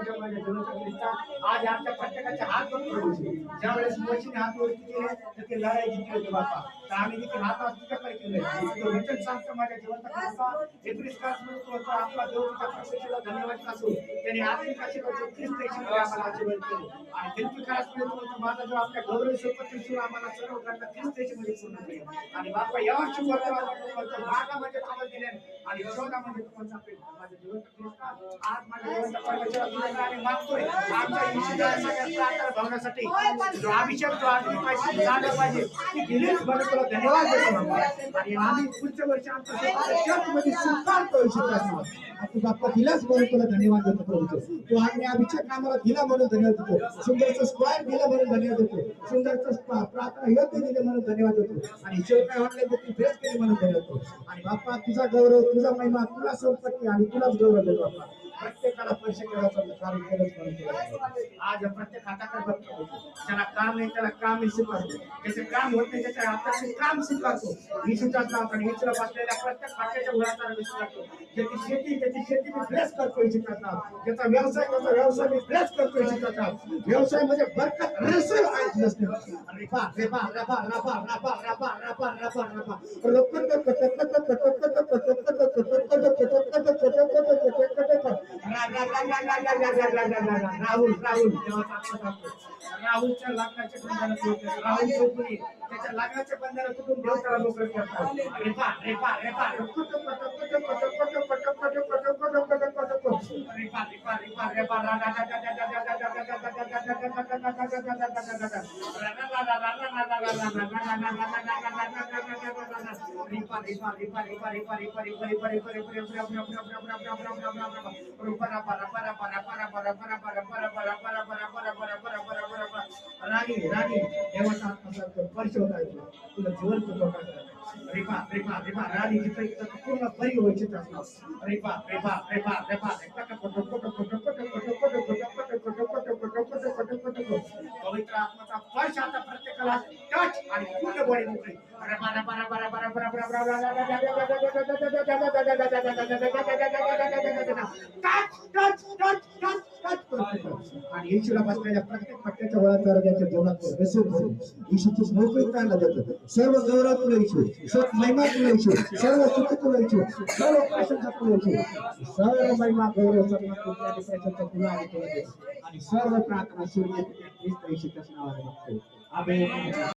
माझ्या जीवनाचा ख्रिस्ता आज आमच्या प्रत्येकाच्या हात पकडून ज्यावेळेस मोशीने हात वरती केले तर ते लढाई जिंकली होती बापा. तर आम्ही देखील हात तुझ्याकडे केले. तो वचन सांगतो माझ्या जीवनाचा ख्रिस्ता 31 तास म्हणतो होता आपला देव तुझ्या प्रशंसेला धन्यवाद असो. त्याने आत्मिक आशीर्वाद ख्रिस्त येशूने आम्हाला आशीर्वाद केले. आणि फिलिप्पी खास म्हणतो माझा जो आपल्या गौरव सोबत आम्हाला सर्व करता ख्रिस्त येशूमध्ये पूर्ण केले. आणि बापा यावर्षी वर्तमान मागा म्हणजे तुम्हाला दिले आणि 14 म्हणजे तुम्हाला सापडेल. माझ्या जीवनाचा ख्रिस्ता आज माझ्या जीवनाचा परमेश्वराला आणि मागतोय आमच्या येशूच्या सगळ्या प्रार्थना भावनासाठी जो अभिषेक जो आदमी पाहिजे झाला पाहिजे ती दिलीच म्हणून तुला धन्यवाद देतो. आणि आम्ही पुढच्या वर्षी आमच्या चर्चमध्ये स्वीकारतो येशूचा तू बाप्पा दिलाच म्हणून तुला धन्यवाद देतो प्रभू. तू आम्ही अभिषेक आम्हाला दिला म्हणून धन्यवाद देतो. सुंदरचं स्क्वायर दिलं म्हणून धन्यवाद देतो. सुंदरचं प्रार्थना योग्य दिले म्हणून धन्यवाद देतो. आणि शेवटी ऑनलाईन देखील फेस केली म्हणून धन्यवाद देतो. आणि बाप्पा तुझा गौरव तुझा महिमा तुला संपत्ती आणि तुलाच गौरव देतो बाप्पा. प्रत्येकाला पैसे करायचं कार्य केलंच म्हणून आज प्रत्येक हाताकडे बघतो. ज्याला काम नाही त्याला काम स्वीकारतो. ज्याचं काम होत नाही त्याच्या हाताचे काम स्वीकारतो. येशूच्याच नावात आणि येशूला बसलेल्या प्रत्येक खात्याच्या मुलाचा स्वीकारतो. ज्याची शेती मी ब्लेस करतो येशूच्या नावात. ज्याचा व्यवसाय मी ब्लेस करतो येशूच्या नावात. व्यवसाय म्हणजे बरकत रेसर आहे नसते. रेपा रेपा रपा रपा रपा रपा रपा रपा रपा राहुल राहुलच्या लग्नाचे बंधन राहुल चौधरी त्याच्या लग्नाचे बंधन कुठून देव त्याला मोकळे करतात. रेपा रेपा रेपा राणी राणी देवाचा आत्मा स्पर्श होत आहे तुला जीवन तुझं रेपा रेपा रेपा राणी जिथे पूर्ण बरी व्हायची रेपा रेपा रेपा रेपा पवित्र आत्माचा स्पर्श आता प्रत्येकाला टच आणि पूर्ण बॉडी मोकळी आणि येशूला बसलेल्या प्रत्येक पट्ट्याच्या वळाचा त्याच्या जीवनात येशूची नोकरी करायला जातं. सर्व गौरव तुला येशू, सर्व महिमा तुला येशू, सर्व सुख तुला येशू, सर्व प्रशंसा तुला येशू, सर्व महिमा गौरव सर्व प्रशंसा तुला आणि सर्व प्रार्थना सूर्य येशूच्या नावाने मागतो. आमेन.